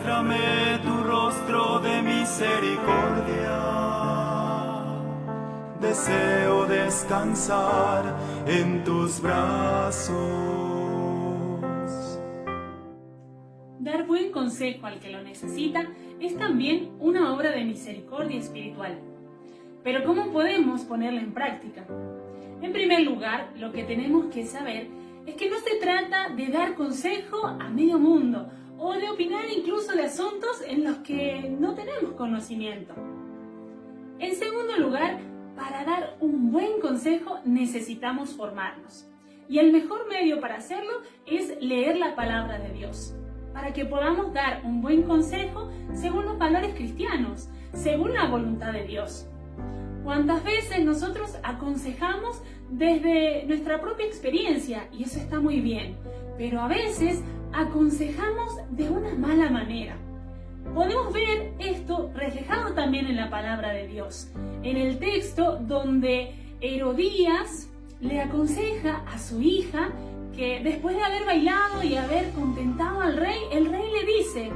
Muéstrame tu rostro de misericordia. Deseo descansar en tus brazos. Dar buen consejo al que lo necesita es también una obra de misericordia espiritual. Pero ¿cómo podemos ponerla en práctica? En primer lugar, lo que tenemos que saber es que no se trata de dar consejo a medio mundo o de opinar incluso de asuntos en los que no tenemos conocimiento. En segundo lugar, para dar un buen consejo necesitamos formarnos. Y el mejor medio para hacerlo es leer la palabra de Dios, para que podamos dar un buen consejo según los valores cristianos, según la voluntad de Dios. ¿Cuántas veces nosotros aconsejamos desde nuestra propia experiencia? Y eso está muy bien, pero a veces aconsejamos de una mala manera. Podemos ver esto reflejado también en la palabra de Dios, en el texto donde Herodías le aconseja a su hija que después de haber bailado y haber contentado al rey, el rey le dice: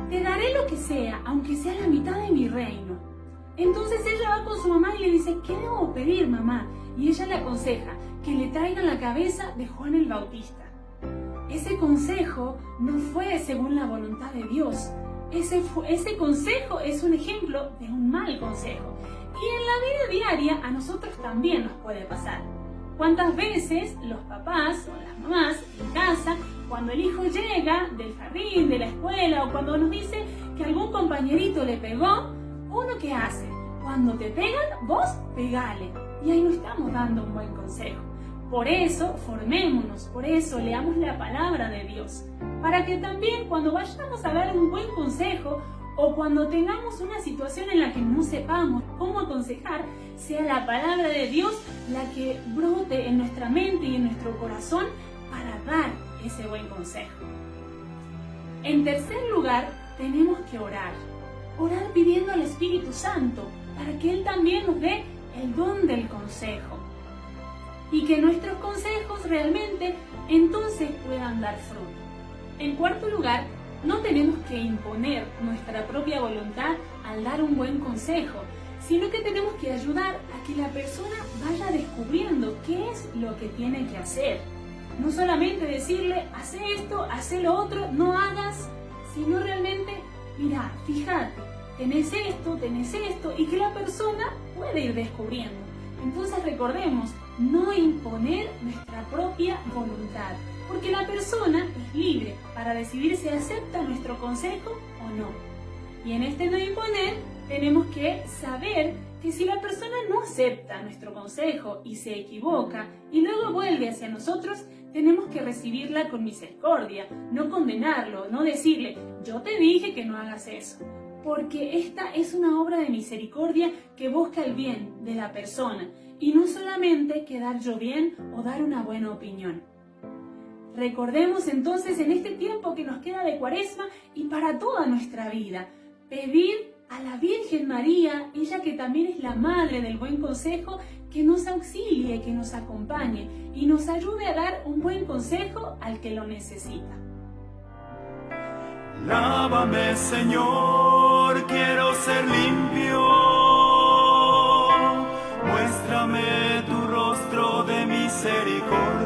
te daré lo que sea, aunque sea la mitad de mi reino. Entonces ella va con su mamá y le dice: ¿qué debo pedir, mamá? Y ella le aconseja que le traigan la cabeza de Juan el Bautista. Ese consejo no fue según la voluntad de Dios. Ese consejo es un ejemplo de un mal consejo. Y en la vida diaria a nosotros también nos puede pasar. ¿Cuántas veces los papás o las mamás en casa, cuando el hijo llega del jardín, de la escuela, o cuando nos dice que algún compañerito le pegó, uno qué hace? Cuando te pegan, vos pegale. Y ahí no estamos dando un buen consejo. Por eso formémonos, por eso leamos la palabra de Dios, para que también cuando vayamos a dar un buen consejo o cuando tengamos una situación en la que no sepamos cómo aconsejar, sea la palabra de Dios la que brote en nuestra mente y en nuestro corazón para dar ese buen consejo. En tercer lugar, tenemos que orar. Orar pidiendo al Espíritu Santo para que Él también nos dé el don del consejo. Y que nuestros consejos realmente entonces puedan dar fruto. En cuarto lugar, no tenemos que imponer nuestra propia voluntad al dar un buen consejo, sino que tenemos que ayudar a que la persona vaya descubriendo qué es lo que tiene que hacer. No solamente decirle: haz esto, haz lo otro, no hagas, sino realmente: mira, fíjate, tenés esto, y que la persona puede ir descubriendo. Entonces recordemos, no imponer nuestra propia voluntad, porque la persona es libre para decidir si acepta nuestro consejo o no. Y en este no imponer, tenemos que saber que si la persona no acepta nuestro consejo y se equivoca y luego vuelve hacia nosotros, tenemos que recibirla con misericordia, no condenarlo, no decirle: yo te dije que no hagas eso. Porque esta es una obra de misericordia que busca el bien de la persona y no solamente quedar yo bien o dar una buena opinión. Recordemos entonces en este tiempo que nos queda de Cuaresma y para toda nuestra vida, pedir a la Virgen María, ella que también es la madre del buen consejo, que nos auxilie, que nos acompañe y nos ayude a dar un buen consejo al que lo necesita. Lávame, Señor, quiero ser limpio. Muéstrame tu rostro de misericordia.